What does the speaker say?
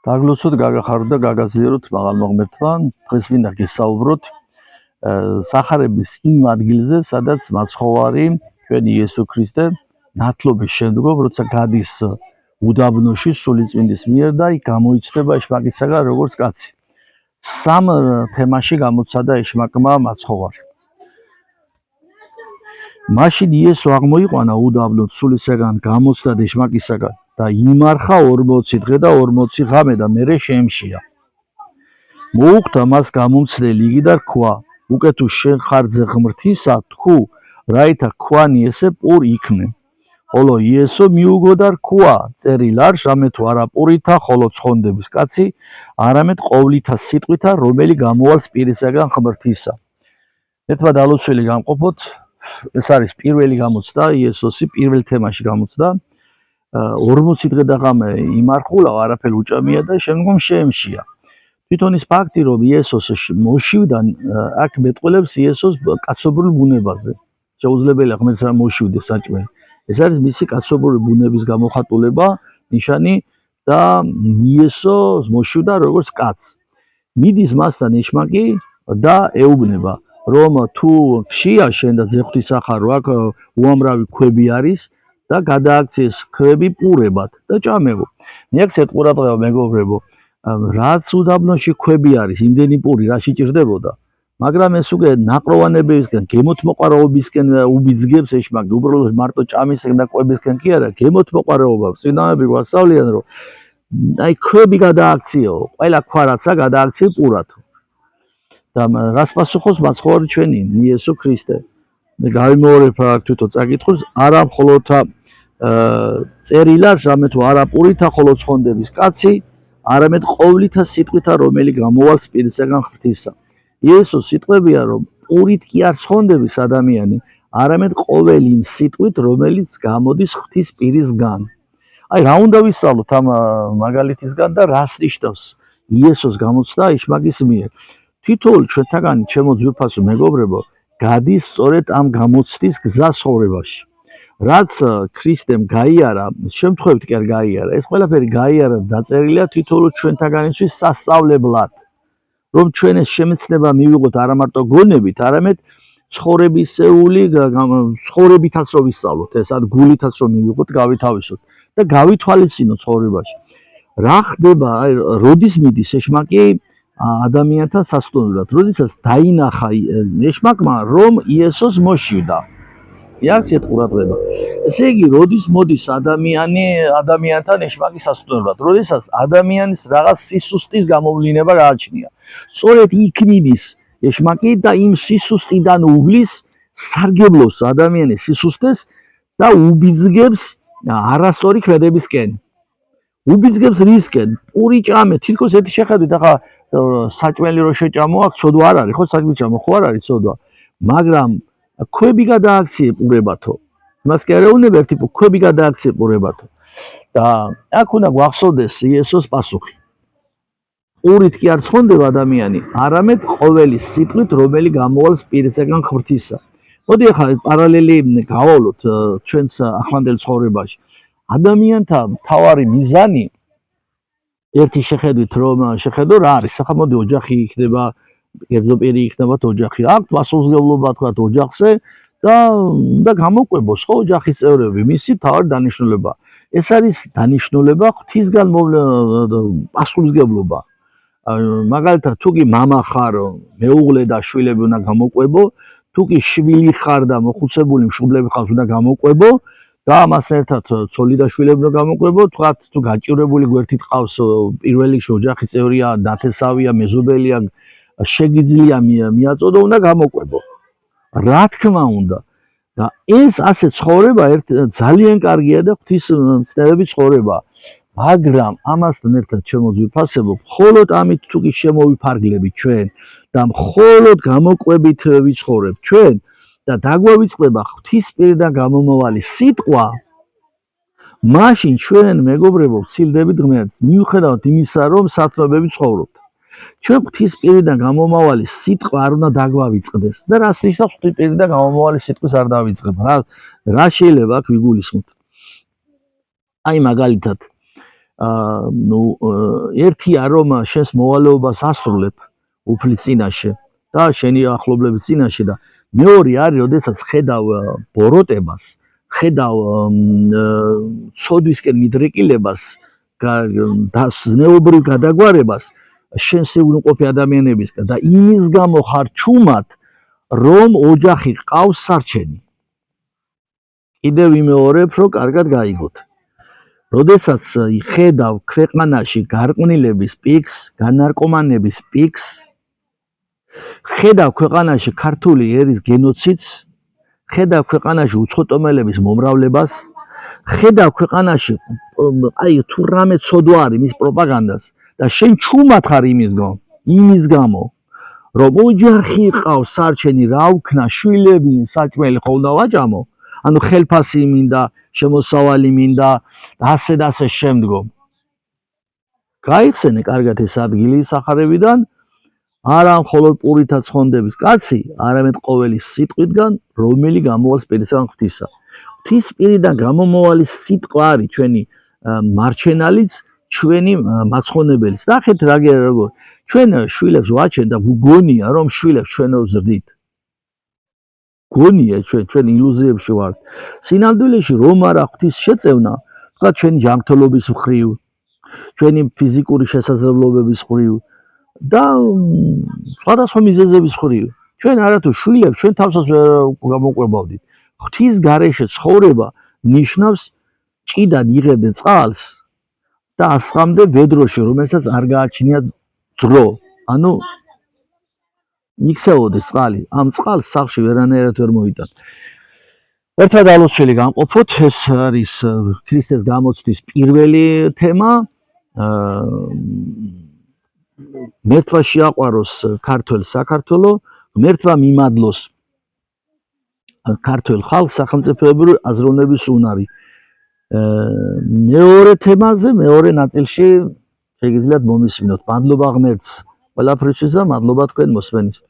დაგლოცოთ, გაგახაროთ და გაგაზიაროთ მაღალმა ღმერთმა. დღეს მინდა გესაუბროთ სახარების იმ ადგილზე, სადაც მაცხოვარი ჩვენი იესო ქრისტე ნათლობის შემდგომ, როცა გადის უდაბნოში სულიწმინდის მიერ და იქ გამოიცდება ეშმაკისაგან როგორც კაცი. სამ თემაში გამოცადა ეშმაკმა მაცხოვარი. მაშინ იესო აღმოიყვანა უდაბნოდ სულისაგან გამოცდა ეშმაკისაგან და იმარხა 40 დღე და 40 ღამე და მერე შეემშია. მოუხდა მას გამომცდელი იგი და რქვა: უკე თუ შენ ხარჯზე ღმრთისა, თქვ, რაითა ქვანი ესე პურ იქნე. ხოლო იესო მიუგო და რქვა: წერილ არ, რამე თუ არა პურითა, ხოლო ცხონდების კაცი, არამედ ყოვლითა სიტყვითა, რომელი გამოვალს პირისაგან ღმრთისა. ერთმა დალოცველი გამყოფოთ, ეს არის პირველი გამოცდა, იესოსი პირველ თემაში გამოცდა. 40 დღე და ღამე იმარხულა, არაფერი უჭამია და შემდგომ შეემშია. თვითონ ის ფაქტი, რომ იესოს მოშივდა, აქ მეტყველებს იესოს კაცობრიულ ბუნებაზე. შეუძლებელია ღმერთს რა მოშივდეს საჭმელი. ეს არის მისი კაცობრიული ბუნების გამოხატულება, ნიშანი და იესო მოშივდა როგორც კაცს. მიდის მასთან ეშმაკი და ეუბნება, რომ თუ ხშია შენ და ძეხვთის სახარო, აქ უამრავი ქვები არის და გადააქციეს ქვები პურებად და ჭამეო. მიაქცეთ ყურადღება მეგობრებო, რაც უდაბნოში ქვები არის, იმდენი პური რა შეჭირდებოდა, მაგრამ ეს უკვე ნაყროვანებისგან, გემოთმოყვარეობისგან უბიძგებს ეშმაკი, უბრალოდ მარტო ჭამისგან და კვებისგან კი არა, გემოთმოყვარეობა. წინამები გვასწავლიან, რომ აი ქვები გადააქციეო, ყველა ქვა რაცა გადააქციე პურათო. და რას პასუხობს მაცხოვარი ჩვენი იესო ქრისტე? გავიმეორებ თვითონ წაკითხოს, არა მხოლოდ წერილა, რამე თუ არა პურითა, ხოლო ცხონდების კაცი, არამედ ყოვლითა სიტყვითა, რომელი გამოვალს პირისაგან ღმრთისა. იესოს სიტყვებია, რომ პურით კი არ ცხონდების ადამიანი, არამედ ყოველი იმ სიტყვით, რომელიც გამოდის ღმრთის პირისგან. აი რა უნდა ვისწავლოთ ამ მაგალითისგან და რას ნიშნავს იესოს გამოცდა ეშმაკის მიერ? თითოეული ჩვენთაგანი, ჩემო ძვირფასო მეგობრებო, გადის სწორედ ამ გამოცდის გზა ცხოვრებაში. რაც ქრისტემ გაიარა, შემთხვევით კი არ გაიარა, ეს ყველაფერი გაიარა და დაწერილია თითოეულ ჩვენთაგანისთვის სასწავლებლად, რომ ჩვენ ეს შემეცნება მივიღოთ არა მარტო გონებით, არამედ ცხოვრებითაც რომ ვისწავლოთ, ეს ან გულითაც რომ მივიღოთ, გავითავისოთ და გავითვალისწინოთ ცხოვრებაში. რა ხდება, როდის მიდის ეშმაკი ადამიანთან სასტუმროდ, როდესაც დაინახა ეშმაკმა, რომ იესოს მოშივდა. მიაქციეთ ყურადღება. ესე იგი, როდის მოდის ადამიანთან ეშმაკი სასტუმროდ, როდესაც ადამიანის რაღაც სისუსტის გამოვლინება გააჩნია. სწორედ იქ მიდის ეშმაკი და იმ სისუსტიდან უვლის, სარგებლობს ადამიანის სისუსტეს და უბიძგებს არასწორი ქმედებისკენ. უბიძგებს რისკენ? პური ჭამე, თითქოს ერთი შეხედვით, ახლა საჭმელი რო შეჭამო, აქ ცოდვა არ არის, ხო საჭმელი ჭამო, ხო არ არის ცოდვა, მაგრამ ქვები გადააქციე პურებათო. იმას კი არ ეუბნება ერთი ქვები გადააქციე პურებათო. და აქ უნდა გვახსოვდეს იესოს პასუხი. პურით კი არ ცხონდება ადამიანი, არამედ ყოველი სიტყვით, რომელი გამოვალს პირისაგან ღმრთისა. მოდი ახლა პარალელი გავავლოთ ჩვენს ახლანდელ ცხოვრებაში. ადამიანთა მთავარი მიზანი ერთი შეხედვით რომ შეხედო რა არის, ახლა მოდი ოჯახი იქნება, კერძოპირი იქნებათ ოჯახი, აქვს პასუხისმგებლობა თქვა ოჯახზე და გამოყვებოს ხო ოჯახის წევრები, მისი მთავარი დანიშნულება. ეს არის დანიშნულება ღვთისგან პასუხისმგებლობა. მაგალითად, თუ კი მამა ხარ, მეუღლე და შვილები უნდა გამოყვებო, თუ კი შვილი ხარ და მოხუცებული მშობლები ხარ, უნდა გამოყვებო. და ამასთან ერთად ცოლი და შვილები უნდა გამოყვებო, თქვათ თუ გაჭირვებული გვერდით ყავს პირველ რიგში ოჯახის წევრია, ნათესავია, მეზობელია, შეგიძლია მიაწოდო, უნდა გამოყვებო. რა თქმა უნდა. და ეს ასე ცხოვრება ძალიან კარგია და ღვთისმცნებების ცხოვრება. მაგრამ ამასთან ერთად ჩემო ძვირფასებო, მხოლოდ ამით თუ კი შემოვიფარგლებით ჩვენ და მხოლოდ გამოყვებით ვიცხოვრებ ჩვენ და დაგვავიწყდება ღვთის პირიდან გამომავალი სიტყვა, მაშინ ჩვენ მეგობრებო ვცილდებით ღმერთს, მიუხედავად იმისა, რომ სათნოებებით ცხოვრობთ. ჩვენ ღვთის პირიდან გამომავალი სიტყვა არ უნდა დაგვავიწყდეს და რას ნიშნავს ღვთის პირიდან გამომავალი სიტყვის არ დავიწყებ? რა შეიძლება აქ ვიგულისხმოთ? აი მაგალითად, ერთია რომ შენს მოვალეობას ასრულებ უფლის წინაშე და შენი ახლობლების წინაშე და მეორე არის, როდესაც ხედავ ბოროტებას, ხედავ ცოდვისკენ მიდრეკილებას და ზნეობრივ გადაგვარებას შენს უყოფი ადამიანებისგან და იმის გამო ხარ ჩუმად, რომ ოჯახი ყავს სარჩენი. კიდევ ვიმეორებ, რომ კარგად გაიგოთ. როდესაც ხედავ ქვეყანაში გარყვნილების პიკს, განარკომანების პიკს, ხედავ ქვეყანაში ქართული ერის გენოციდს, ხედავ ქვეყანაში უცხოტომელების მომრავლებას, ხედავ ქვეყანაში თუ რამე ცოდვა არის მის პროპაგანდას და შენ ჩუმად ხარ იმის გამო, რომ ოჯახი ყავს სარჩენი, რა ვქნა, შვილები საჭმელი ხომ დავაჭამო, ანუ ხელფასი მინდა, შემოსავალი მინდა და ასე და ასე შემდგომ. გაიხსენე კარგად ეს ადგილი სახარებიდან, არა მხოლოდ პურითა ცხონდების კაცი, არამედ ყოველი სიტყვიდან, რომელი გამოვალს პირისგან ღვთისა. ღვთის პირიდან გამომავალი სიტყვა არის ჩვენი მარჩენალიც, ჩვენი მაცხონებელიც. ნახეთ როგორ ჩვენ შვილებს ვაჩენ და გონია რომ შვილებს ჩვენო ვზრდით. გონია ჩვენ ილუზიებში ვართ. სინამდვილეში რომ არა ღვთის შეწევნა, თქვა ჩვენი ჯანმრთელობის მხრივ, ჩვენი ფიზიკური შესაძლებლობების მხრივ და სხვადასხვა მიზეზების მხრივ. ჩვენ არათუ შვილებს ჩვენ თავსაც გამოყვებავდით. ღვთის გარეშე ცხოვრება ნიშნავს ჭიდად იღებდე წყალს და ასხამდე ვედროში, რომელსაც არ გააჩნია ძრო. ანუ იქცეოდე წყალი. ამ წყალს სახლში ვერანაირად ვერ მოიტან. ერთად ალოცველი გამყოფოთ, ეს არის ქრისტეს გამოცდის პირველი თემა. მერთვა შეაყვაროს ქართველ საქართველო, მერთვა მიმადლოს ქართველ ხალხს სახელმწიფოებრივი აზროვნების უნარი. მეორე თემაზე, მეორე ნაწილში შეგიძლიათ მომისმინოთ. მადლობა ღმერთს ყველაფრისთვის და მადლობა თქვენ მოსმენისთვის.